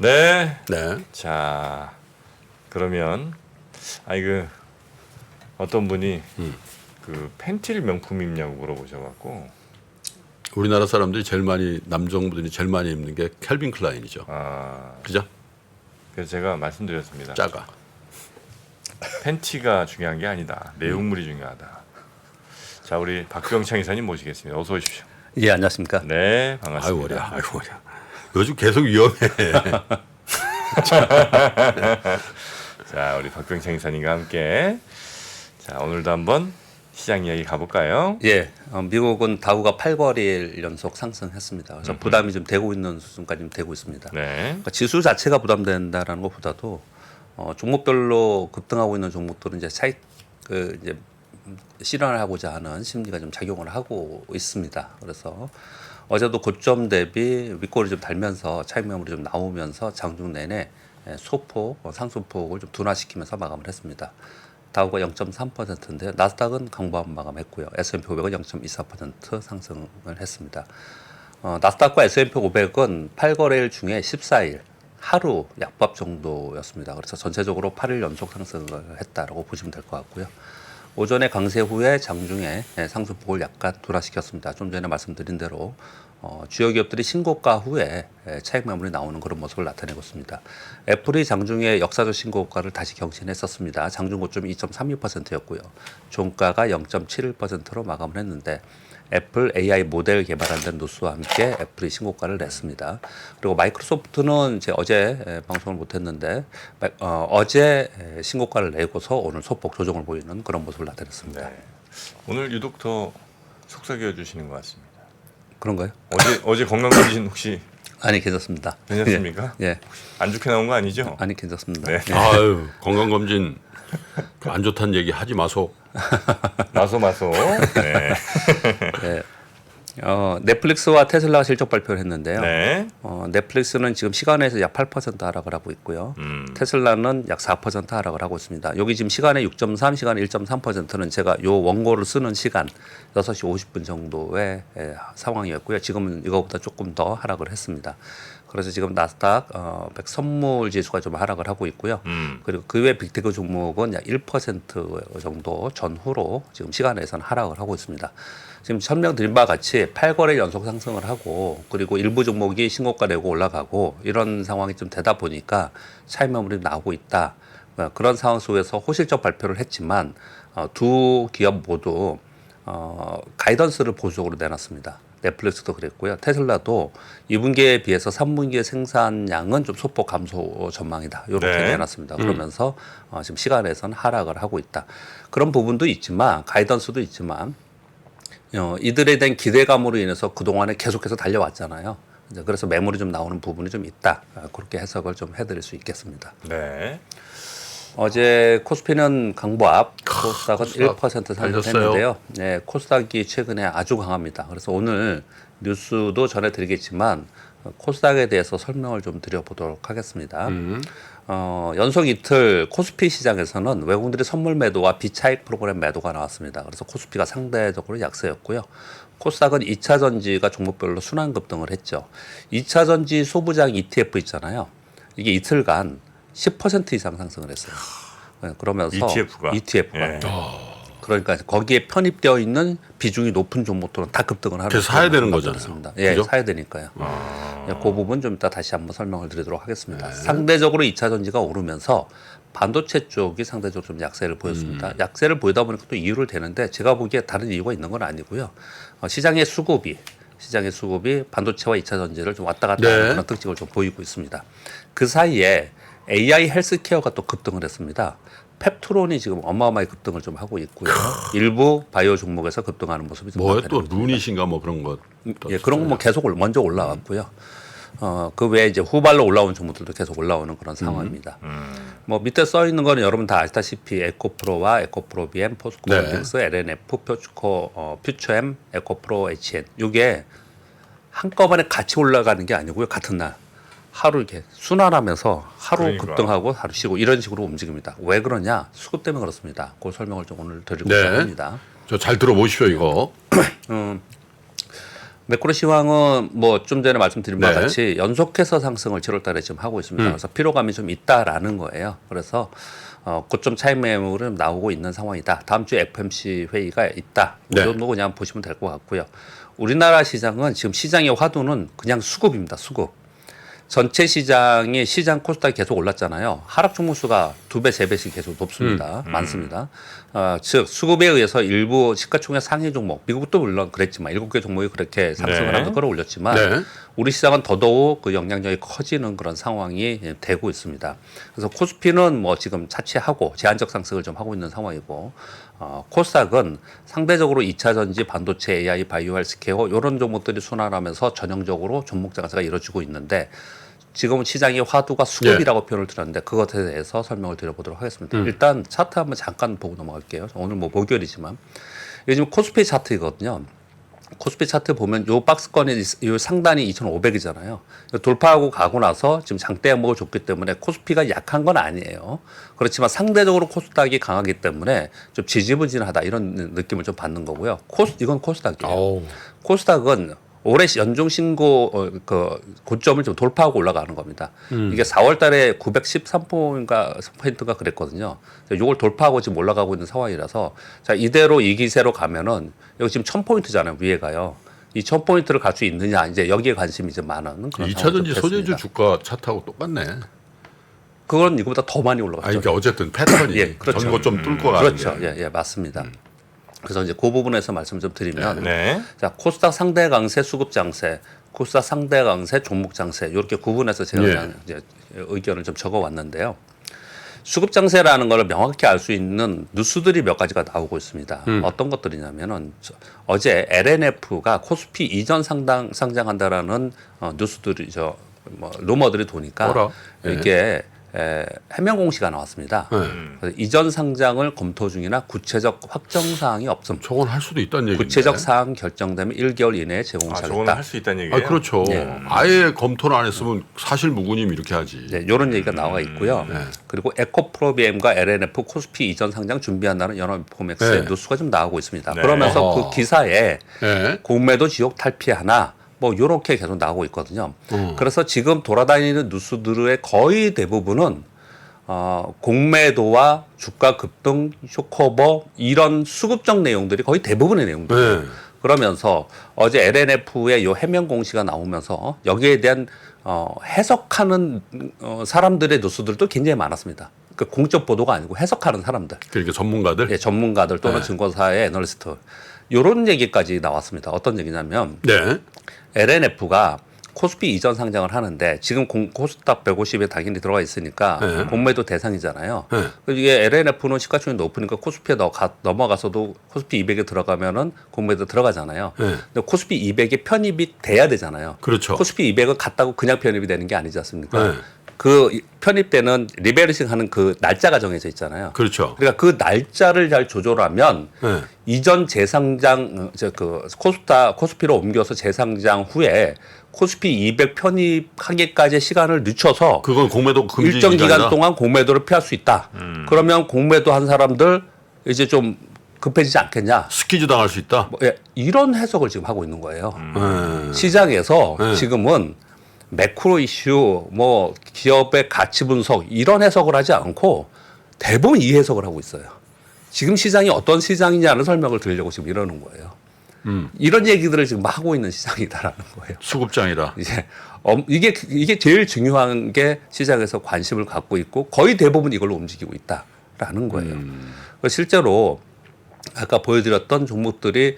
네. 네. 자, 그러면 어떤 분이 그 팬티를 명품 입냐고 물어보셔갖고 우리나라 사람들이 제일 많이 남성분들이 제일 많이 입는 게 캘빈 클라인이죠. 그죠? 그래서 제가 말씀드렸습니다. 작아. 팬티가 중요한 게 아니다. 내용물이 중요하다. 자, 우리 박병창 이사님 모시겠습니다. 어서 오십시오. 예, 안녕하십니까. 네, 아이고 반갑습니다. 머리야. 아이고 머리야. 요즘 계속 위험해. 자, 우리 박병창 이사님과 함께 자, 오늘도 한번 시장 이야기 가볼까요? 예, 미국은 다우가 8거래일 연속 상승했습니다. 그래서 부담이 좀 되고 있는 수준까지 좀 되고 있습니다. 네. 그러니까 지수 자체가 부담된다라는 것보다도 종목별로 급등하고 있는 종목들은 이제 이제 실현을 하고자 하는 심리가 좀 작용을 하고 있습니다. 그래서 어제도 고점 대비 윗골이 좀 달면서 차익 매물이 좀 나오면서 장중 내내 소폭 상승폭을 좀 둔화시키면서 마감을 했습니다. 다우가 0.3%인데 나스닥은 강보합 마감했고요. S&P 500은 0.24% 상승을 했습니다. 나스닥과 S&P 500은 8거래일 중에 14일 하루 약밥 정도였습니다. 그래서 전체적으로 8일 연속 상승을 했다라고 보시면 될 것 같고요. 오전에 강세 후에 장중에 상승폭을 약간 둔화시켰습니다. 좀 전에 말씀드린 대로 주요 기업들이 신고가 후에 차익 매물이 나오는 그런 모습을 나타내고 있습니다. 애플이 장중에 역사적 신고가를 다시 경신했었습니다. 장중 고점이 2.36%였고요. 종가가 0.71%로 마감을 했는데 애플 AI 모델 개발한다는 뉴스와 함께 애플이 신고가를 냈습니다. 그리고 마이크로소프트는 어제 방송을 못했는데 어제 신고가를 내고서 오늘 소폭 조정을 보이는 그런 모습을 나타냈습니다. 네. 오늘 유독 더 속삭여 주시는 것 같습니다. 그런가요? 어제 건강검진 혹시 아니 괜찮습니다. 괜찮습니까? 예. 안 좋게 나온 거 아니죠? 아니 괜찮습니다. 네. 예. 아유 건강검진 안 좋다는 얘기 하지 마소. 마소. 네. 네. 넷플릭스와 테슬라가 실적 발표를 했는데요. 네. 넷플릭스는 지금 시간에서 약 8% 하락을 하고 있고요. 테슬라는 약 4% 하락을 하고 있습니다. 여기 지금 시간에 6.3, 시간에 1.3%는 제가 요 원고를 쓰는 시간 6시 50분 정도의 상황이었고요. 지금은 이거보다 조금 더 하락을 했습니다. 그래서 지금 나스닥 100 선물 지수가 좀 하락을 하고 있고요. 그리고 그 외 빅테크 종목은 약 1% 정도 전후로 지금 시간에서는 하락을 하고 있습니다. 지금 설명드린 바와 같이 8거래 연속 상승을 하고 그리고 일부 종목이 신고가 내고 올라가고 이런 상황이 좀 되다 보니까 차익 매물이 나오고 있다. 그런 상황 속에서 호실적 발표를 했지만 두 기업 모두 가이던스를 보수적으로 내놨습니다. 넷플릭스도 그랬고요. 테슬라도 2분기에 비해서 3분기의 생산량은 좀 소폭 감소 전망이다. 이렇게 네. 내놨습니다. 그러면서 지금 시간에서는 하락을 하고 있다. 그런 부분도 있지만 가이던스도 있지만 이들에 대한 기대감으로 인해서 그동안에 계속해서 달려왔잖아요. 그래서 매물이 좀 나오는 부분이 좀 있다. 그렇게 해석을 좀 해드릴 수 있겠습니다. 네. 어제 코스피는 강보합, 코스닥은 코스닥 1% 상승했는데요. 네, 코스닥이 최근에 아주 강합니다. 그래서 오늘 뉴스도 전해드리겠지만 코스닥에 대해서 설명을 좀 드려보도록 하겠습니다. 연속 이틀 코스피 시장에서는 외국인들의 선물 매도와 비차익 프로그램 매도가 나왔습니다. 그래서 코스피가 상대적으로 약세였고요. 코스닥은 2차 전지가 종목별로 순환 급등을 했죠. 2차 전지 소부장 ETF 있잖아요. 이게 이틀간 10% 이상 상승을 했어요. 그러면서 ETF가. 예. 그러니까 거기에 편입되어 있는 비중이 높은 종목들은 다 급등을 하는. 그래서 사야 되는 거잖아요. 예, 그죠? 사야 되니까요. 예, 그 부분 좀 이따 다시 한번 설명을 드리도록 하겠습니다. 상대적으로 2차 전지가 오르면서 반도체 쪽이 상대적으로 좀 약세를 보였습니다. 약세를 보이다 보니까 또 이유를 대는데 제가 보기에 다른 이유가 있는 건 아니고요. 시장의 수급이 반도체와 2차 전지를 좀 왔다 갔다 하는 그런 특징을 좀 보이고 있습니다. 그 사이에 AI 헬스케어가 또 급등을 했습니다. 펩트론이 지금 어마어마하게 급등을 좀 하고 있고요. 일부 바이오 종목에서 급등하는 모습이 좀 뭐야 또 나타나고 있습니다. 루닛인가 뭐 그런 거. 예, 그런 거 뭐 계속 먼저 올라왔고요. 그 외에 이제 후발로 올라온 종목들도 계속 올라오는 그런 상황입니다. 뭐 밑에 써 있는 거는 여러분 다 아시다시피 에코프로와 에코프로 BM, 포스코 홀딩스, LNF, 퓨처엠, 에코프로 HN. 이게 한꺼번에 같이 올라가는 게 아니고요. 같은 날. 하루 이렇게 순환하면서 하루 그러니까. 급등하고 하루 쉬고 이런 식으로 움직입니다. 왜 그러냐? 수급 때문에 그렇습니다. 그 설명을 좀 오늘 드리고 네. 합니다. 저 잘 들어보십시오 이거. 매크로 시황은 뭐 좀 전에 말씀드린 바와 네. 같이 연속해서 상승을 7월달에 지금 하고 있습니다. 그래서 피로감이 좀 있다라는 거예요. 그래서 고점 차익 매물은 나오고 있는 상황이다. 다음 주에 FMC 회의가 있다. 이 네. 정도 그냥 보시면 될 것 같고요. 우리나라 시장은 지금 시장의 화두는 그냥 수급입니다. 수급. 전체 시장이 시장 코스닥이 계속 올랐잖아요. 하락 종목 수가 2배, 3배씩 계속 높습니다. 많습니다. 즉 수급에 의해서 일부 시가총액 상위 종목, 미국도 물론 그랬지만 7개 종목이 그렇게 상승을 네. 하면서 끌어올렸지만 네. 우리 시장은 더더욱 그 영향력이 커지는 그런 상황이 되고 있습니다. 그래서 코스피는 뭐 지금 차치하고 제한적 상승을 좀 하고 있는 상황이고 코스닥은 상대적으로 2차 전지, 반도체, AI, 바이오, 헬스케어 이런 종목들이 순환하면서 전형적으로 종목 장세가 이루어지고 있는데 지금은 시장의 화두가 수급이라고 표현을 드렸는데 그것에 대해서 설명을 드려보도록 하겠습니다. 일단 차트 한번 잠깐 보고 넘어갈게요. 오늘 뭐 목요일이지만 요즘 코스피 차트이거든요. 코스피 차트 보면 요 박스권이 요 상단이 2,500이잖아요. 돌파하고 가고 나서 지금 장대 양목을 줬기 때문에 코스피가 약한 건 아니에요. 그렇지만 상대적으로 코스닥이 강하기 때문에 좀 지지부진하다 이런 느낌을 좀 받는 거고요. 이건 코스닥이에요. 아우. 코스닥은 올해 연중 신고 그 고점을 좀 돌파하고 올라가는 겁니다. 이게 4월 달에 913포인트가 그랬거든요. 이걸 돌파하고 지금 올라가고 있는 상황이라서 자, 이대로 이 기세로 가면은 여기 지금 1000포인트잖아요. 위에가요. 이 1000포인트를 갈 수 있느냐 이제 여기에 관심이 좀 많은 그런 2차 상황이 전지 좀 소재주 됐습니다. 주가 차트하고 똑같네. 그건 이거보다 더 많이 올라갔죠. 아니, 그러니까 어쨌든 패턴이 예, 그렇죠. 전고점 뚫고 가는 그렇죠. 게. 예, 맞습니다. 그래서 이제 그 부분에서 말씀 좀 드리면 네. 자, 코스닥 상대 강세, 수급 장세, 코스닥 상대 강세, 종목 장세 이렇게 구분해서 제가 예. 그냥 이제 의견을 좀 적어 왔는데요. 수급 장세라는 걸 명확히 알 수 있는 뉴스들이 몇 가지가 나오고 있습니다. 어떤 것들이냐면은 어제 LNF가 코스피 이전 상장한다라는 뉴스들이 뭐 루머들이 도니까 뭐라? 예. 이게 해명 공시가 나왔습니다. 그래서 이전 상장을 검토 중이나 구체적 확정 사항이 없음. 저건 할 수도 있다는 얘기인데. 구체적 사항 결정되면 1개월 이내에 아, 저거는 제공하겠다. 할 수 있다는 얘기예요. 아, 그렇죠. 네. 아예 검토를 안 했으면 사실 무근임 이렇게 하지. 네, 이런 얘기가 나와 있고요. 그리고 에코프로비엠과 LNF 코스피 이전 상장 준비한다는 연합인포맥스의 네. 뉴스가 좀 나오고 있습니다. 네. 그러면서 어허. 그 기사에 예. 공매도 지옥 탈피하나 뭐 이렇게 계속 나오고 있거든요. 그래서 지금 돌아다니는 뉴스들의 거의 대부분은 공매도와 주가 급등, 쇼커버 이런 수급적 내용들이 거의 대부분의 내용들이에요. 네. 그러면서 어제 LNF의 요 해명 공시가 나오면서 여기에 대한 해석하는 사람들의 뉴스들도 굉장히 많았습니다. 그 공적 보도가 아니고 해석하는 사람들, 그러니까 전문가들. 예, 전문가들 또는 네. 증권사의 애널리스트 이런 얘기까지 나왔습니다. 어떤 얘기냐면 네. LNF가 코스피 이전 상장을 하는데 지금 코스닥 150에 당연히 들어가 있으니까 네. 공매도 대상이잖아요. 네. 이게 LNF는 시가총액이 높으니까 코스피에 넘어가서도 코스피 200에 들어가면은 공매도 들어가잖아요. 네. 근데 코스피 200에 편입이 돼야 되잖아요. 그렇죠. 코스피 200은 갔다고 그냥 편입이 되는 게 아니지 않습니까? 네. 그 편입되는 리베리싱 하는 그 날짜가 정해져 있잖아요. 그렇죠. 그러니까 그 날짜를 잘 조절하면 네. 이전 재상장 코스피로 옮겨서 재상장 후에 코스피 200 편입하기까지의 시간을 늦춰서 그건 공매도 금지 일정 기간 기간이다? 동안 공매도를 피할 수 있다. 그러면 공매도 한 사람들 이제 좀 급해지지 않겠냐. 스키즈 당할 수 있다. 뭐, 예, 이런 해석을 지금 하고 있는 거예요. 시장에서 네. 지금은 매크로 이슈, 뭐 기업의 가치 분석 이런 해석을 하지 않고 대부분 이 해석을 하고 있어요. 지금 시장이 어떤 시장이냐는 설명을 드리려고 지금 이러는 거예요. 이런 얘기들을 지금 하고 있는 시장이다라는 거예요. 수급장이다. 이제 이게 제일 중요한 게 시장에서 관심을 갖고 있고 거의 대부분 이걸로 움직이고 있다라는 거예요. 실제로 아까 보여드렸던 종목들이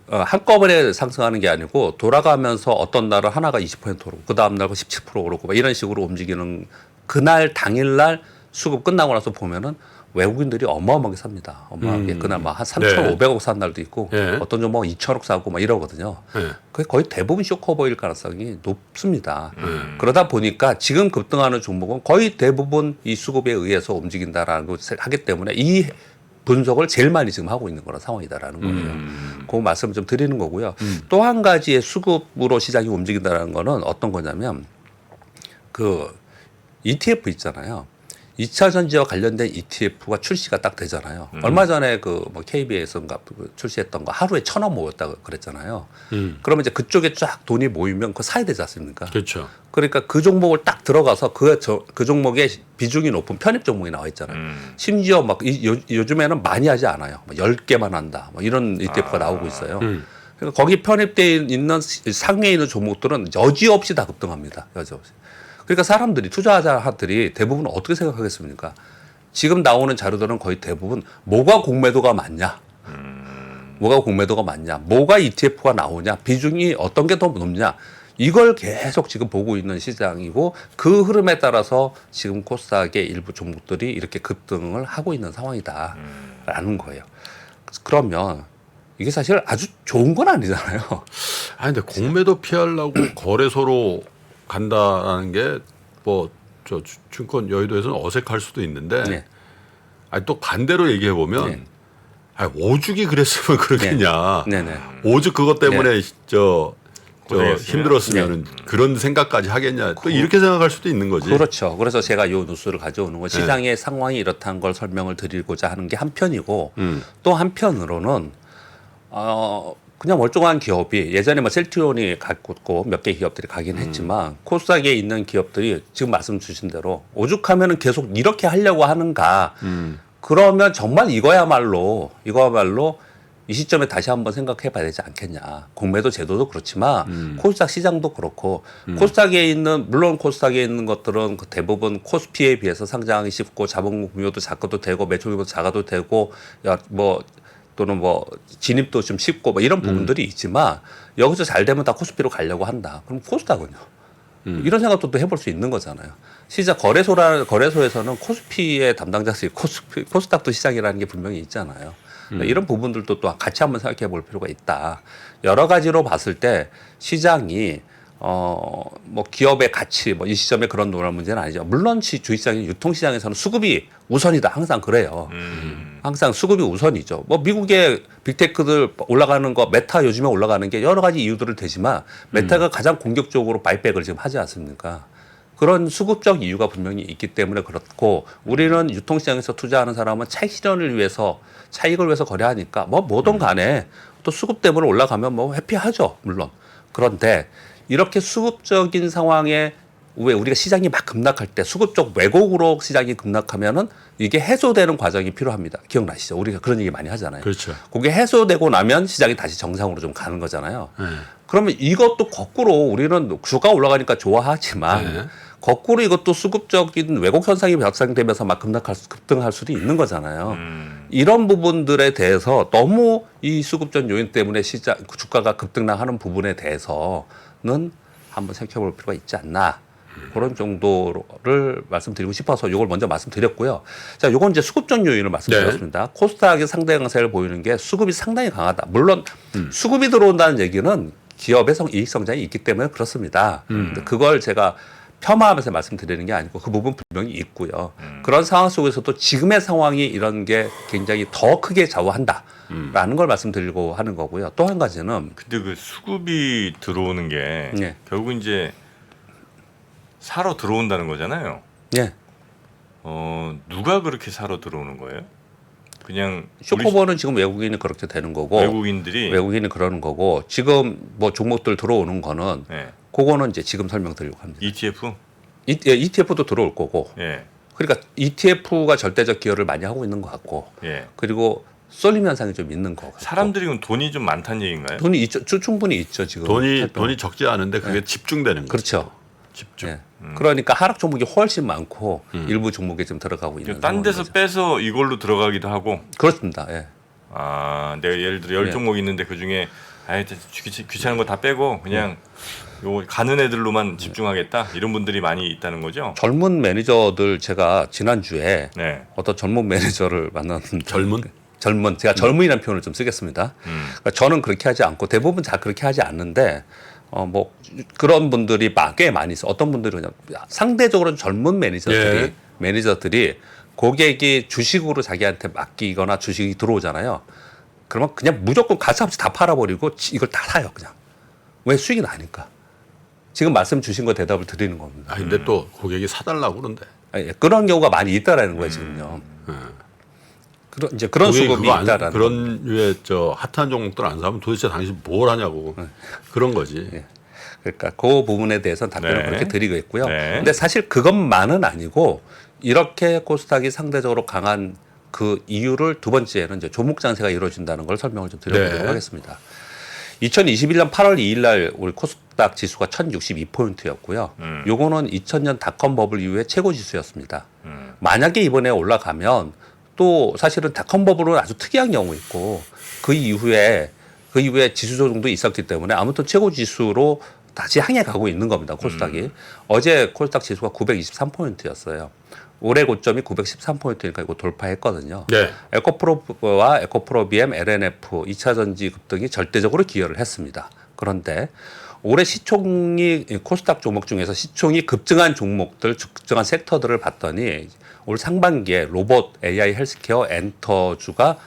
한꺼번에 상승하는 게 아니고 돌아가면서 어떤 날은 하나가 20% 오르고 그 다음 날 17% 오르고 막 이런 식으로 움직이는 그날 당일날 수급 끝나고 나서 보면은 외국인들이 어마어마하게 삽니다. 어마어마하게 그날 막 한 3,500억 산 날도 있고 네. 어떤 종목은 2,000억 사고 막 이러거든요. 네. 그게 거의 대부분 쇼커버일 가능성이 높습니다. 그러다 보니까 지금 급등하는 종목은 거의 대부분 이 수급에 의해서 움직인다라는 걸 하기 때문에 이 분석을 제일 많이 지금 하고 있는 그런 상황이다라는 거예요. 그 말씀을 좀 드리는 거고요. 또 한 가지의 수급으로 시장이 움직인다는 거는 어떤 거냐면 그 ETF 있잖아요. 2차 전지와 관련된 ETF가 출시가 딱 되잖아요. 얼마 전에 그 뭐 KBS인가 출시했던 거 하루에 1,000원 모였다고 그랬잖아요. 그러면 이제 그쪽에 쫙 돈이 모이면 그거 사야 되지 않습니까? 그렇죠. 그러니까 그 종목을 딱 들어가서 그 종목에 비중이 높은 편입 종목이 나와 있잖아요. 심지어 막 요즘에는 많이 하지 않아요. 뭐 10개만 한다. 뭐 이런 ETF가 나오고 있어요. 그러니까 거기 편입되어 있는 상위에 있는 종목들은 여지없이 다 급등합니다. 여지없이. 그러니까 사람들이 투자자들이 대부분 어떻게 생각하겠습니까? 지금 나오는 자료들은 거의 대부분 뭐가 공매도가 많냐? 뭐가 공매도가 많냐? 뭐가 ETF가 나오냐? 비중이 어떤 게 더 높냐? 이걸 계속 지금 보고 있는 시장이고 그 흐름에 따라서 지금 코스닥의 일부 종목들이 이렇게 급등을 하고 있는 상황이다라는 거예요. 그러면 이게 사실 아주 좋은 건 아니잖아요. 아 근데 공매도 피하려고 거래소로 간다라는 게 뭐 저 증권 여의도에서는 어색할 수도 있는데 네. 아니 또 반대로 얘기해 보면 네. 아 오죽이 그랬으면 그러겠냐. 네네. 오죽 그것 때문에 저 고생했으면. 힘들었으면 그런 생각까지 하겠냐. 또 이렇게 생각할 수도 있는 거지. 그렇죠. 그래서 제가 이 뉴스를 가져오는 건 시장의 상황이 이렇다는 걸 설명을 드리고자 하는 게 한편이고 또 한편으로는 그냥 멀쩡한 기업이 예전에 뭐 셀트리온이 갖고 몇 개 기업들이 가긴 했지만 코스닥에 있는 기업들이 지금 말씀 주신 대로 오죽하면은 계속 이렇게 하려고 하는가. 그러면 정말 이거야말로 이 시점에 다시 한번 생각해 봐야 되지 않겠냐. 공매도 제도도 그렇지만 코스닥 시장도 그렇고 코스닥에 있는 물론 코스닥에 있는 것들은 그 대부분 코스피에 비해서 상장하기 쉽고 자본 규모도 작아도 되고 매출 규모도 작아도 되고 또는 뭐 진입도 좀 쉽고 뭐 이런 부분들이 있지만 여기서 잘 되면 다 코스피로 가려고 한다. 그럼 코스닥은요? 이런 생각도 또 해볼 수 있는 거잖아요. 시장 거래소에서는 코스피의 담당자들이 코스닥도 시장이라는 게 분명히 있잖아요. 그러니까 이런 부분들도 또 같이 한번 생각해 볼 필요가 있다. 여러 가지로 봤을 때 시장이 뭐 기업의 가치 뭐 이 시점에 그런 논란 문제는 아니죠. 물론 주식시장이 유통시장에서는 수급이 우선이다. 항상 그래요. 항상 수급이 우선이죠. 뭐 미국의 빅테크들 올라가는 거 메타 요즘에 올라가는 게 여러 가지 이유들을 대지만 메타가 가장 공격적으로 바이백을 지금 하지 않습니까? 그런 수급적 이유가 분명히 있기 때문에 그렇고 우리는 유통시장에서 투자하는 사람은 차익 실현을 위해서 차익을 위해서 거래하니까 뭐 뭐든 간에 또 수급 때문에 올라가면 뭐 해피하죠. 물론. 그런데 이렇게 수급적인 상황에 왜 우리가 시장이 막 급락할 때 수급적 왜곡으로 시장이 급락하면은 이게 해소되는 과정이 필요합니다. 기억나시죠? 우리가 그런 얘기 많이 하잖아요. 그렇죠. 그게 해소되고 나면 시장이 다시 정상으로 좀 가는 거잖아요. 그러면 이것도 거꾸로 우리는 주가 올라가니까 좋아하지만 거꾸로 이것도 수급적인 왜곡 현상이 발생되면서 막 급등할 수도 있는 거잖아요. 이런 부분들에 대해서 너무 이 수급적 요인 때문에 주가가 급등하는 부분에 대해서는 한번 살펴볼 필요가 있지 않나. 그런 정도를 말씀드리고 싶어서 이걸 먼저 말씀드렸고요. 자, 요건 이제 수급적 요인을 말씀드렸습니다. 코스닥의 상대 강세를 보이는 게 수급이 상당히 강하다. 물론 수급이 들어온다는 얘기는 기업의 이익 성장이 있기 때문에 그렇습니다. 근데 그걸 제가 폄하하면서 말씀드리는 게 아니고 그 부분 분명히 있고요. 그런 상황 속에서도 지금의 상황이 이런 게 굉장히 더 크게 좌우한다라는 걸 말씀드리고 하는 거고요. 또 한 가지는 근데 그 수급이 들어오는 게 네. 결국 이제 사러 들어온다는 거잖아요. 예. 누가 그렇게 사러 들어오는 거예요? 그냥 쇼커버는 지금 외국인이 그렇게 되는 거고 외국인이 그러는 거고 지금 뭐 종목들 들어오는 거는 네. 그거는 이제 지금 설명드리려고 합니다. ETF? ETF도 들어올 거고 예. 그러니까 ETF가 절대적 기여를 많이 하고 있는 것 같고 예. 그리고 쏠림 현상이 좀 있는 거 같고 사람들이 그럼 돈이 좀 많다는 얘기인가요? 돈이 있죠. 충분히 있죠 지금. 돈이 적지 않은데 그게 집중되는 거죠. 그렇죠. 집중. 예. 그러니까 하락 종목이 훨씬 많고 일부 종목에 좀 들어가고 있는. 딴 데서 상황인 거죠. 빼서 이걸로 들어가기도 하고. 그렇습니다. 예. 내가 예를 들어 10 네. 종목 있는데 그 중에 귀찮은 거 다 빼고 그냥 요 가는 애들로만 집중하겠다 이런 분들이 많이 있다는 거죠. 젊은 매니저들 제가 지난주에 네. 어떤 젊은 매니저를 만났는데 젊은? 제가 젊은이라는 표현을 좀 쓰겠습니다. 그러니까 저는 그렇게 하지 않고 대부분 다 그렇게 하지 않는데 뭐 그런 분들이 꽤 많이 있어. 어떤 분들은 그냥 상대적으로 젊은 매니저들이 고객이 주식으로 자기한테 맡기거나 주식이 들어오잖아요. 그러면 그냥 무조건 가차없이 다 팔아버리고 이걸 다 사요. 그냥. 왜 수익이 나니까. 지금 말씀 주신 거 대답을 드리는 겁니다. 근데 또 고객이 사달라고 그러는데. 예, 그런 경우가 많이 있다라는 거예요 지금요. 이제 그런 수급이 있다라는 그런 류의 저 핫한 종목들 안 사면 도대체 당신 뭘 하냐고 그런 거지. 예. 그러니까 그 부분에 대해서는 답변을 네. 그렇게 드리고 있고요. 네. 근데 사실 그것만은 아니고 이렇게 코스닥이 상대적으로 강한 그 이유를 두 번째는 이제 조목 장세가 이루어진다는 걸 설명을 좀 드려보도록 네. 하겠습니다. 2021년 8월 2일 날 우리 코스닥 지수가 1062포인트였고요. 요거는 2000년 닷컴 버블 이후에 최고 지수였습니다. 만약에 이번에 올라가면 또 사실은 닷컴 버블은 아주 특이한 경우 있고 그 이후에 지수 조정도 있었기 때문에 아무튼 최고 지수로 다시 향해 가고 있는 겁니다. 코스닥이. 어제 코스닥 지수가 923포인트였어요. 올해 고점이 913포인트니까 이거 돌파했거든요. 네. 에코프로와 에코프로비엠, LNF, 2차 전지 급등이 절대적으로 기여를 했습니다. 그런데 올해 시총이 코스닥 종목 중에서 시총이 급증한 종목들, 급증한 섹터들을 봤더니 올 상반기에 로봇, AI, 헬스케어, 엔터주가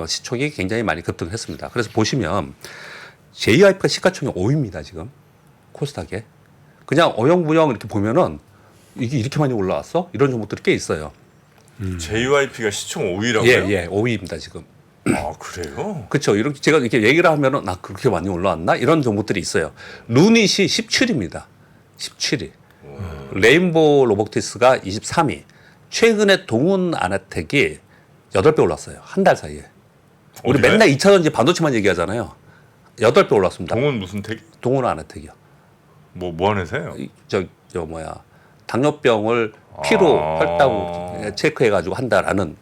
시총이 굉장히 많이 급등했습니다. 그래서 보시면 JYP가 시가총액 5위입니다. 지금 코스닥에. 그냥 어영부영 이렇게 보면은 이게 이렇게 많이 올라왔어? 이런 종목들이 꽤 있어요. JYP가 시총 5위라고요? 예, 5위입니다 지금. 아 그래요? 그렇죠. 이렇게 제가 이렇게 얘기를 하면은 그렇게 많이 올라왔나? 이런 종목들이 있어요. 루닛이 17위입니다. 17위. 레인보우 로보틱스가 23위. 최근에 동훈 아나텍이 8배 올랐어요. 한 달 사이에. 우리 어디가요? 맨날 2차 전지 반도체만 얘기하잖아요. 8배 올랐습니다. 동은 무슨 택? 동훈 아나텍이요. 뭐 하는 회사예요? 저 뭐야 당뇨병을 피로 혈당 체크해가지고 한다라는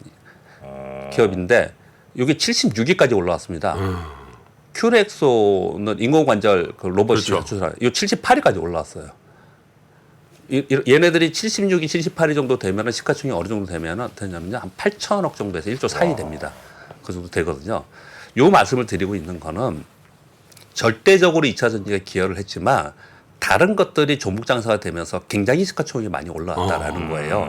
기업인데 이게 76위까지 올라왔습니다. 큐렉소는 인공관절 그 로봇이 그렇죠. 추천하는 이 78위까지 올라왔어요. 얘네들이 76위, 78위 정도 되면은 시가총액이 어느 정도 되면은 되냐면요 한 8천억 정도에서 1조 사이 됩니다. 그 정도 되거든요. 요 말씀을 드리고 있는 거는 절대적으로 2차 전지가 기여를 했지만 다른 것들이 조목 장사가 되면서 굉장히 시가총액이 많이 올라왔다라는 거예요.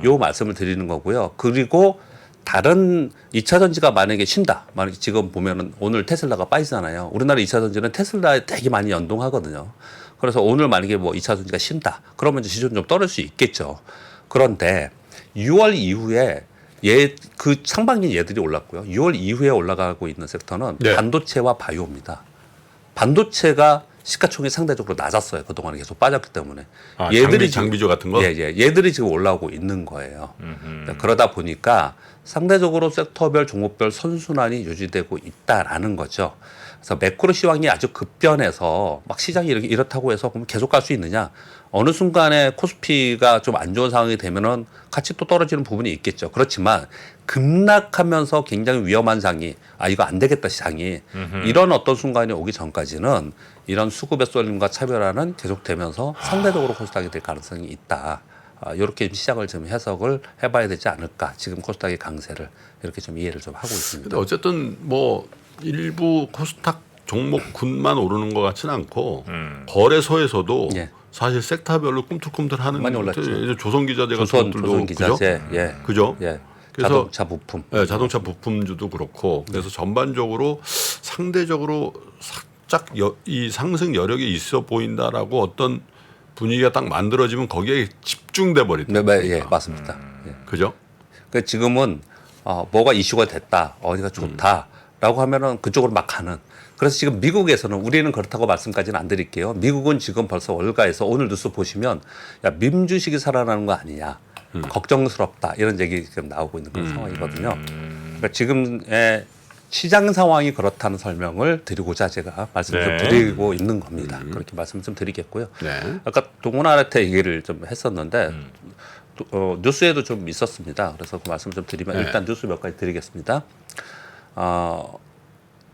요 말씀을 드리는 거고요. 그리고 다른 2차 전지가 만약에 쉰다. 만약에 지금 보면은 오늘 테슬라가 빠지잖아요. 우리나라 2차 전지는 테슬라에 되게 많이 연동하거든요. 그래서 오늘 만약에 뭐 2차 전지가 쉰다. 그러면 이제 시중 좀 떨어질 수 있겠죠. 그런데 6월 이후에 그 상반기 얘들이 올랐고요. 6월 이후에 올라가고 있는 섹터는 네. 반도체와 바이오입니다. 반도체가 시가총액이 상대적으로 낮았어요. 그동안에 계속 빠졌기 때문에. 장비조 같은 거? 얘들이 지금 올라오고 있는 거예요. 그러다 보니까 상대적으로 섹터별, 종목별 선순환이 유지되고 있다라는 거죠. 그래서 매크로 시황이 아주 급변해서 막 시장이 이렇다고 해서 그럼 계속 갈 수 있느냐? 어느 순간에 코스피가 좀 안 좋은 상황이 되면은 같이 또 떨어지는 부분이 있겠죠. 그렇지만 급락하면서 굉장히 위험한 장이 이거 안 되겠다 시장이 이런 어떤 순간이 오기 전까지는 이런 수급의 쏠림과 차별화는 계속되면서 상대적으로 코스닥이 될 가능성이 있다. 이렇게 시장을 좀 해석을 해봐야 되지 않을까. 지금 코스닥의 강세를 이렇게 좀 이해를 좀 하고 있습니다. 근데 어쨌든 뭐 일부 코스닥 종목군만 오르는 것 같지는 않고 거래소에서도 예. 사실 섹터별로 꿈틀꿈틀하는 많이 올랐죠. 이제 조선기자재 같은 것들도 조선기자재, 그죠? 예. 그죠? 예. 그래서 자동차 부품. 네, 자동차 부품주도 그렇고 그래서 전반적으로 상대적으로 살짝 이 상승 여력이 있어 보인다라고 어떤 분위기가 딱 만들어지면 거기에 집중돼 버린다. 예, 맞습니다. 예. 그죠? 그 지금은 뭐가 이슈가 됐다, 어디가 좋다라고 하면은 그쪽으로 막 가는. 그래서 지금 미국에서는 우리는 그렇다고 말씀까지는 안 드릴게요. 미국은 지금 벌써 월가에서 오늘 뉴스 보시면 야, 밈 주식이 살아나는 거 아니냐, 걱정스럽다 이런 얘기 지금 나오고 있는 그런 상황이거든요. 그러니까 지금의 시장 상황이 그렇다는 설명을 드리고자 제가 말씀을 좀 드리고 있는 겁니다. 그렇게 말씀 좀 드리겠고요. 네. 아까 동훈아한테 얘기를 좀 했었는데 뉴스에도 좀 있었습니다. 그래서 그 말씀 좀 드리면 일단 뉴스 몇 가지 드리겠습니다.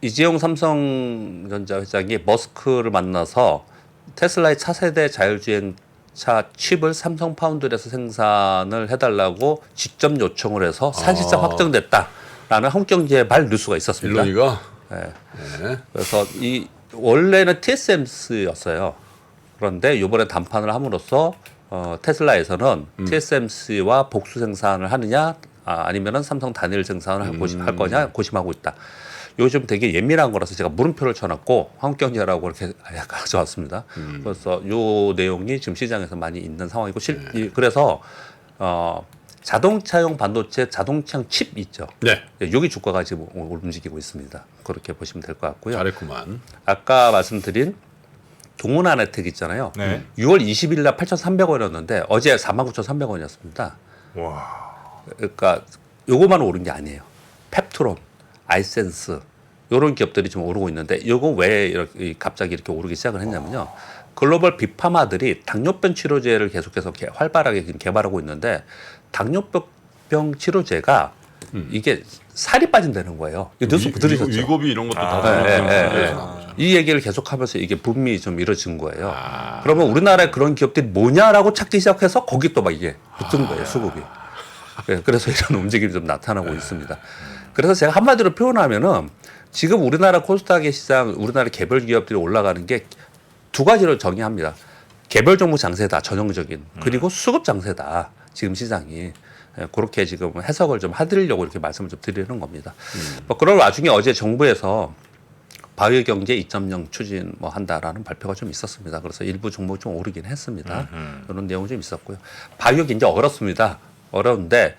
이재용 삼성전자 회장이 머스크를 만나서 테슬라의 차세대 자율주행차 칩을 삼성 파운드리에서 생산을 해달라고 직접 요청을 해서 사실상 확정됐다라는 한국경제발 뉴스가 있었습니다. 일론이가 네. 그래서 원래는 TSMC였어요. 그런데 이번에 담판을 함으로써 테슬라에서는 TSMC와 복수 생산을 하느냐 아니면은 삼성 단일 생산을 할 거냐 고심하고 있다. 요즘 되게 예민한 거라서 제가 물음표를 쳐놨고 한국경제라고 이렇게 가져왔습니다. 그래서 요 내용이 지금 시장에서 많이 있는 상황이고 그래서 자동차용 반도체, 자동차용 칩 있죠. 네. 여기 주가가 지금 움직이고 있습니다. 그렇게 보시면 될 것 같고요. 잘했구만. 아까 말씀드린 동문아네텍 있잖아요. 네. 6월 20일 날 8,300원이었는데 어제 49,300원이었습니다. 와. 그러니까 요거만 오른 게 아니에요. 펩트론, 아이센스 이런 기업들이 좀 오르고 있는데 이거 왜 이렇게 갑자기 이렇게 오르기 시작을 했냐면요. 글로벌 빅파마들이 당뇨병 치료제를 계속해서 활발하게 지금 개발하고 있는데 당뇨병 치료제가 이게 살이 빠진다는 거예요. 이거 뉴스 들으셨죠? 위고비 이런 것도 다 예. 이 얘기를 계속하면서 이게 붐이 좀 이뤄진 거예요. 그러면 우리나라에 그런 기업들이 뭐냐라고 찾기 시작해서 거기 또 막 이게 붙은 거예요, 수급이. 그래서 이런 움직임이 좀 나타나고 있습니다. 그래서 제가 한마디로 표현하면은 지금 우리나라 코스닥의 시장, 우리나라 개별 기업들이 올라가는 게 두 가지로 정의합니다. 개별 종목 장세다, 전형적인. 그리고 수급 장세다, 지금 시장이. 그렇게 지금 해석을 좀 해드리려고 이렇게 말씀을 좀 드리는 겁니다. 뭐 그런 와중에 어제 정부에서 바이오 경제 2.0 추진 뭐 한다라는 발표가 좀 있었습니다. 그래서 일부 종목이 좀 오르긴 했습니다. 이런 내용이 좀 있었고요. 바이오 굉장히 어렵습니다. 어려운데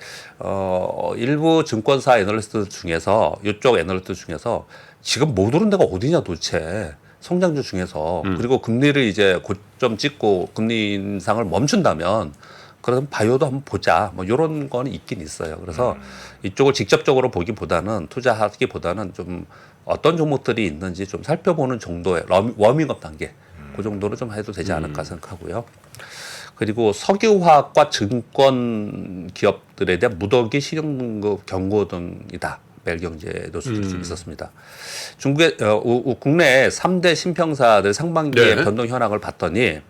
일부 증권사 애널리스트 중에서 이쪽 애널리스트 중에서 지금 못 오른 데가 어디냐 도대체 성장주 중에서 그리고 금리를 이제 고점 찍고 금리 인상을 멈춘다면 그러면 바이오도 한번 보자 뭐 이런 거는 있긴 있어요. 그래서 이쪽을 직접적으로 보기보다는 투자하기보다는 좀 어떤 종목들이 있는지 좀 살펴보는 정도의 워밍업 단계 그 정도로 좀 해도 되지 않을까 생각하고요. 그리고 석유화학과 증권 기업들에 대한 무더기 신용등급 경고 등이다. 매일경제 노출이 좀 있었습니다. 중국의 국내 3대 신평사들 상반기의 네. 변동 현황을 봤더니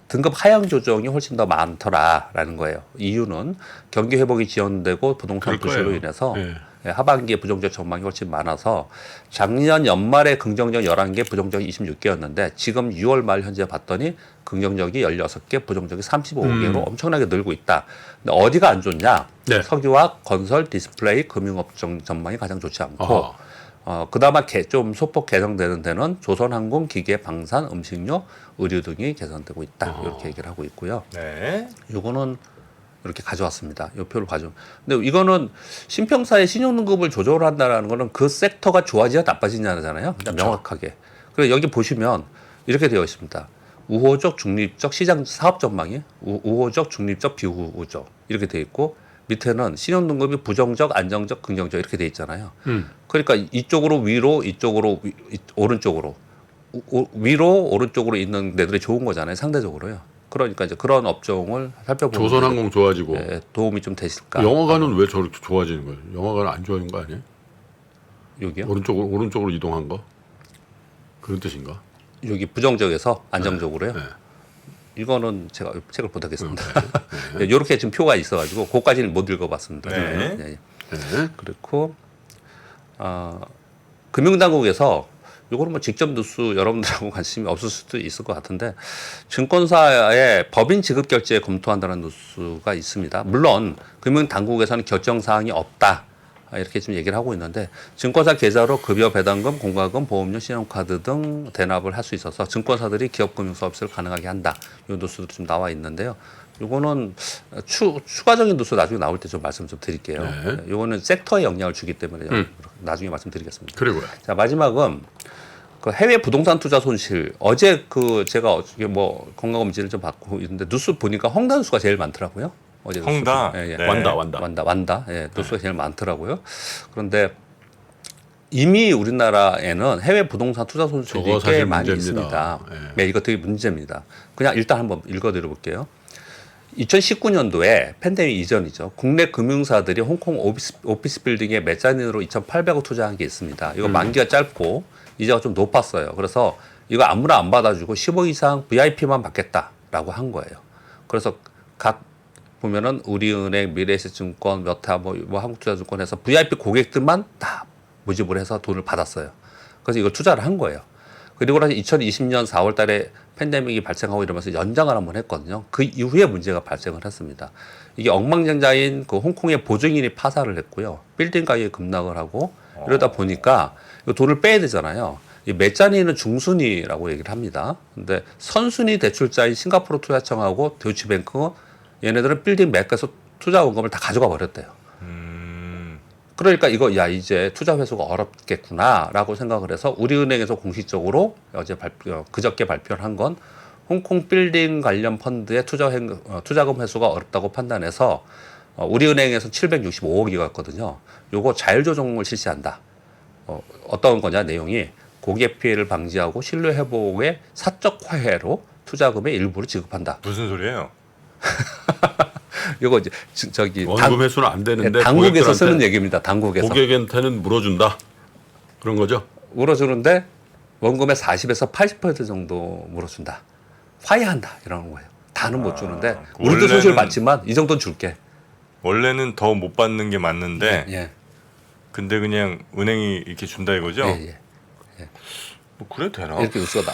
등급 하향 조정이 훨씬 더 많더라라는 거예요. 이유는 경기 회복이 지연되고 부동산 부실로 인해서 하반기에 부정적 전망이 훨씬 많아서 작년 연말에 긍정적 11개, 부정적이 26개였는데 지금 6월 말 현재 봤더니 긍정적이 16개, 부정적이 35개로 엄청나게 늘고 있다. 근데 어디가 안 좋냐? 네. 석유화학, 건설, 디스플레이, 금융업종 전망이 가장 좋지 않고 그나마 좀 소폭 개선되는 데는 조선항공, 기계, 방산, 음식료, 의류 등이 개선되고 있다. 이렇게 얘기를 하고 있고요. 네. 요거는 이렇게 가져왔습니다. 이 표를 가져. 근데 이거는 신평사의 신용등급을 조절한다라는 거는 그 섹터가 좋아지냐 나빠지냐잖아요. 그러니까 명확하게. 그래서 여기 보시면 이렇게 되어 있습니다. 우호적, 중립적 시장 사업 전망이 우호적, 중립적, 비우호적 이렇게 되어 있고 밑에는 신용등급이 부정적, 안정적, 긍정적 이렇게 되어 있잖아요. 그러니까 이쪽으로 위로, 이쪽으로 오른쪽으로 위로 오른쪽으로 있는 데들이 좋은 거잖아요. 상대적으로요. 그러니까 이제 그런 업종을 살펴보면 조선항공 좋아지고 도움이 좀 되실까? 영화관은 왜 저렇게 좋아지는 거예요? 영화관은 안 좋아지는 거 아니에요? 여기요? 오른쪽으로 이동한 거 그런 뜻인가? 여기 부정적에서 안정적으로요. 네. 이거는 제가 책을 보다겠습니다. 이렇게 지금 표가 있어가지고 그까지는 못 읽어봤습니다. 네. 네. 그렇고 금융당국에서 이거는 뭐 직접 뉴스 여러분들하고 관심이 없을 수도 있을 것 같은데 증권사의 법인 지급 결제 검토한다는 뉴스가 있습니다. 물론 금융당국에서는 결정 사항이 없다. 이렇게 지금 얘기를 하고 있는데 증권사 계좌로 급여 배당금, 공과금, 보험료, 신용카드 등 대납을 할 수 있어서 증권사들이 기업금융 서비스를 가능하게 한다. 이 뉴스도 좀 나와 있는데요. 이거는 추가적인 뉴스 나중에 나올 때 좀 말씀 좀 드릴게요. 네. 이거는 섹터에 영향을 주기 때문에 나중에 말씀드리겠습니다. 그리고요. 자 마지막은 그 해외 부동산 투자 손실 어제 제가 어떻게 뭐 건강검진을 좀 받고 있는데 뉴스 보니까 헝다뉴스가 제일 많더라고요. 어제 헝다? 예, 예. 네. 완다. 예, 뉴스가 제일 많더라고요. 그런데 이미 우리나라에는 해외 부동산 투자 손실이 저거 꽤 사실 많이 문제입니다. 있습니다. 예. 네, 이거 되게 문제입니다. 그냥 일단 한번 읽어드려 볼게요. 2019년도에 팬데믹 이전이죠. 국내 금융사들이 홍콩 오피스 빌딩에 메자닌으로 2,800억 투자한 게 있습니다. 이거 만기가 짧고 이자가 좀 높았어요. 그래서 이거 아무나 안 받아주고 15 이상 VIP만 받겠다라고 한 거예요. 그래서 각 보면은 우리은행, 미래에셋증권, 몇타 뭐 한국투자증권에서 VIP 고객들만 다 모집을 해서 돈을 받았어요. 그래서 이걸 투자를 한 거예요. 그리고 나서 2020년 4월 달에 팬데믹이 발생하고 이러면서 연장을 한번 했거든요. 그 이후에 문제가 발생을 했습니다. 이게 엉망진창인 그 홍콩의 보증인이 파산을 했고요. 빌딩 가격이 급락을 하고 이러다 보니까 이거 돈을 빼야 되잖아요. 이 메자니는 중순위라고 얘기를 합니다. 근데 선순위 대출자인 싱가포르 투자청하고 도이치뱅크 얘네들은 빌딩 매각해서 투자 원금을 다 가져가 버렸대요. 그러니까 이거 야 이제 투자 회수가 어렵겠구나라고 생각을 해서 우리은행에서 공식적으로 그저께 발표를 한 건 홍콩 빌딩 관련 펀드의 투자금 회수가 어렵다고 판단해서 우리은행에서 765억이었거든요. 요거 자율조정을 실시한다. 어떤 거냐 내용이 고객 피해를 방지하고 신뢰 회복의 사적 화해로 투자금의 일부를 지급한다. 무슨 소리예요? 이거 이제 저기 원금 회수는 안 되는데 당국에서 쓰는 고객들한테 얘기입니다. 당국에서 고객한테는 물어준다 그런 거죠. 물어주는데 원금의 40에서 80% 정도 물어준다. 화해한다 이러는 거예요. 다는 못 주는데 우리도 원래는- 손실 받지만 이 정도는 줄게. 원래는 더 못 받는 게 맞는데 예, 근데 그냥 은행이 이렇게 준다 이거죠? 예. 뭐 그래도 되나? 이렇게 웃어다.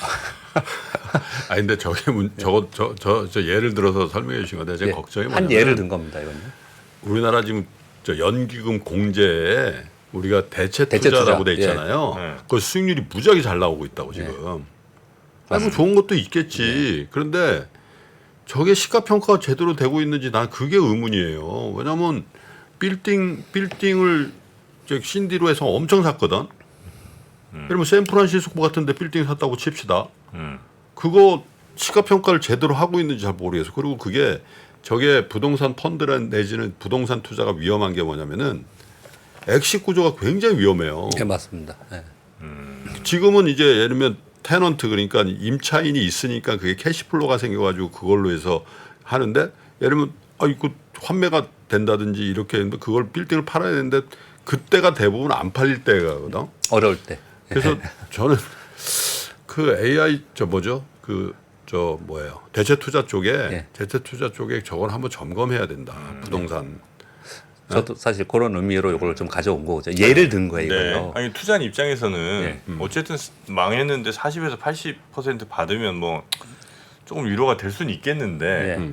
아 근데 저게 저 예를 들어서 설명해 주신 건데 제 걱정이 한 뭐냐면 예를 든 겁니다. 이거는. 우리나라 지금 저 연기금 공제에 우리가 대체 대체 투자라고 투자. 돼 있잖아요. 예. 그 수익률이 무지하게 잘 나오고 있다고 지금. 아니 뭐 좋은 것도 있겠지. 그런데 저게 시가평가가 제대로 되고 있는지 난 그게 의문이에요. 왜냐하면 빌딩을 저 신디로 해서 엄청 샀거든. 그러면 샌프란시스코 같은데 빌딩 샀다고 칩시다. 그거 시가평가를 제대로 하고 있는지 잘 모르겠어. 그리고 그게 저게 부동산 펀드란 내지는 부동산 투자가 위험한 게 뭐냐면은 엑시 구조가 굉장히 위험해요. 예, 맞습니다. 예. 지금은 이제 예를 들면 테넌트 그러니까 임차인이 있으니까 그게 캐시플로가 생겨가지고 그걸로 해서 하는데 예를 들면 이거 환매가 된다든지 이렇게 했는데 그걸 빌딩을 팔아야 되는데 그때가 대부분 안 팔릴 때가거든. 어려울 때. 그래서 저는 그 AI 뭐예요 대체 투자 쪽에 예. 대체 투자 쪽에 저건 한번 점검해야 된다. 부동산. 저도 사실 그런 의미로 이걸 좀 가져온 거죠. 예를 든 거예요, 네. 이거요. 아니 투자한 입장에서는 예. 어쨌든 망했는데 40에서 80% 받으면 뭐 조금 위로가 될 수는 있겠는데 예.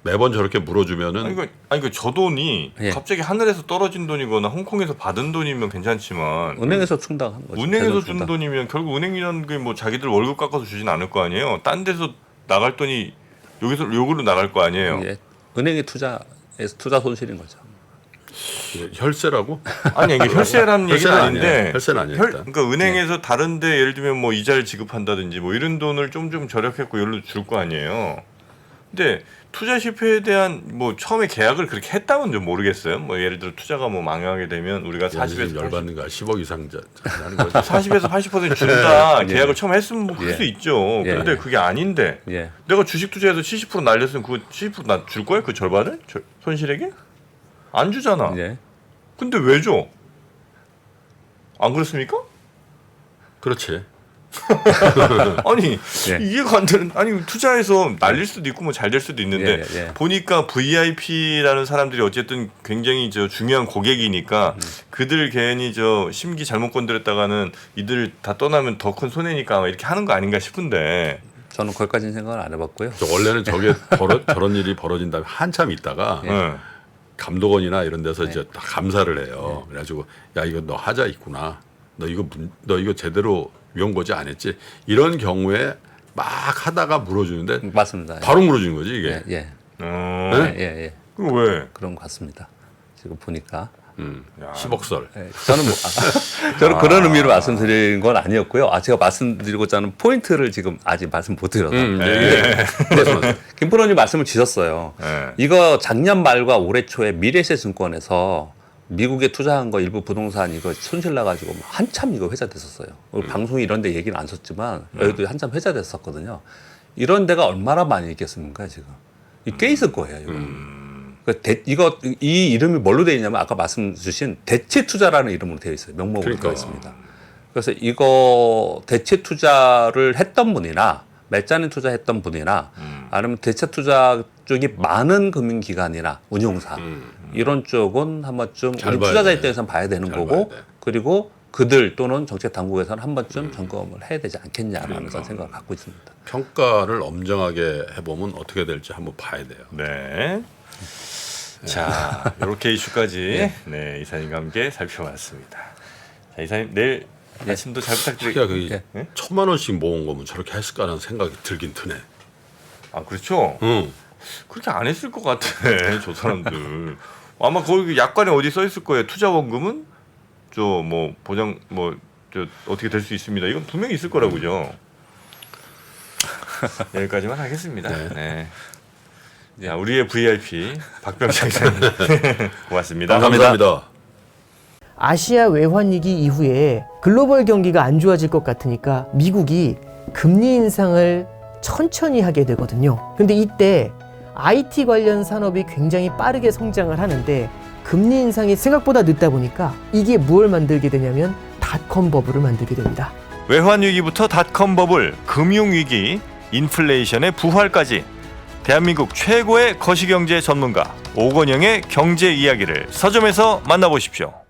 매번 저렇게 물어주면은 아니 그 저 돈이 예. 갑자기 하늘에서 떨어진 돈이거나 홍콩에서 받은 돈이면 괜찮지만 은행에서 충당한 거죠. 은행에서 대선 준 충당. 돈이면 결국 은행이라는 게 뭐 자기들 월급 깎아서 주진 않을 거 아니에요. 딴 데서 나갈 돈이 여기서 요걸로 나갈 거 아니에요. 예. 은행의 투자 손실인 거죠. 혈세라고? 아니 이게 혈세라는 얘기는 혈세는 아닌데 아니에요. 혈세는 아니에요, 일단. 그러니까 은행에서 다른데 예를 들면 뭐 이자를 지급한다든지 뭐 이런 돈을 좀 절약했고 여기로 줄 거 아니에요. 근데 투자 실패에 대한 뭐 처음에 계약을 그렇게 했다면 좀 모르겠어요. 뭐 예를 들어 투자가 뭐 망하게 되면 우리가 40에서 열받는 거야. 10억 이상 하는 거죠. 40에서 80% 준다 예. 계약을 처음 했으면 뭐 그럴 예. 수 있죠. 예. 그런데 그게 아닌데 예. 내가 주식 투자해서 70% 날렸으면 그 70% 나 줄 거야? 그 절반을? 손실액에? 안 주잖아. 예. 근데 왜 줘? 안 그렇습니까? 그렇지. 아니 예. 이해가 안 되는. 아니 투자해서 날릴 수도 있고 뭐 잘 될 수도 있는데 예, 예. 보니까 VIP라는 사람들이 어쨌든 굉장히 저 중요한 고객이니까 그들 괜히 저 심기 잘못 건드렸다가는 이들 다 떠나면 더 큰 손해니까 아마 이렇게 하는 거 아닌가 싶은데. 저는 거기까지는 생각을 안 해봤고요. 원래는 저게 저런 일이 벌어진 다음에 한참 있다가 응. 감독원이나 이런 데서 이제 다 감사를 해요. 그래가지고 야 이거 너 하자 있구나. 너 이거 제대로 위험고지 안 했지. 이런 경우에 막 하다가 물어주는데 맞습니다. 바로 물어주는 거지 이게. 예, 예, 어. 네? 예, 예. 그럼 왜? 그런 것 같습니다. 지금 보니까. 야. 10억 설. 예, 저는 저는 그런 의미로 말씀드린 건 아니었고요. 제가 말씀드리고자 하는 포인트를 지금 아직 말씀 못 드려서. 네. 김프로님 말씀을 주셨어요. 네. 이거 작년 말과 올해 초에 미래세 증권에서 미국에 투자한 거 일부 부동산 이거 손실 나가지고 한참 이거 회자됐었어요. 방송 이런 데 얘기는 안 썼지만 여기도 한참 회자됐었거든요. 이런 데가 얼마나 많이 있겠습니까 지금? 꽤 있을 거예요 이거. 이 이름이 뭘로 되어 있냐면 아까 말씀 주신 대체 투자라는 이름으로 되어 있어요. 명목으로 그러니까. 되어 있습니다. 그래서 이거 대체 투자를 했던 분이나 매자는 투자했던 분이나 아니면 대체 투자 쪽이 많은 금융기관이나 운용사 이런 쪽은 한 번쯤 잘 우리 봐야 투자자 돼. 입장에서는 봐야 되는 잘 거고 봐야 돼. 그리고 그들 또는 정책 당국에서는 한 번쯤 점검을 해야 되지 않겠냐라는 생각을 갖고 있습니다. 평가를 엄정하게 해보면 어떻게 될지 한번 봐야 돼요. 네. 자, 이렇게 이슈까지 네, 이사님과 함께 살펴봤습니다. 자, 이사님 내일 아침도 잘 자기가 부탁드릴게요. 그 예? 1,000만 원씩 모은 거면 저렇게 했을까라는 생각이 들긴 드네. 아, 그렇죠. 응. 그렇게 안 했을 것 같아. 저 사람들. 아마 거기 약관에 어디 써 있을 거예요. 투자 원금은 저 뭐 보장 뭐 저 어떻게 될 수 있습니다. 이건 분명히 있을 거라고요. 여기까지만 하겠습니다. 네. 자, 우리의 VIP 박병창 기자님 고맙습니다. 감사합니다. 아시아 외환 위기 이후에 글로벌 경기가 안 좋아질 것 같으니까 미국이 금리 인상을 천천히 하게 되거든요. 근데 이때 IT 관련 산업이 굉장히 빠르게 성장을 하는데 금리 인상이 생각보다 늦다 보니까 이게 무엇을 만들게 되냐면 닷컴 버블을 만들게 됩니다. 외환 위기부터 닷컴 버블, 금융 위기, 인플레이션의 부활까지 대한민국 최고의 거시경제 전문가 오건영의 경제 이야기를 서점에서 만나보십시오.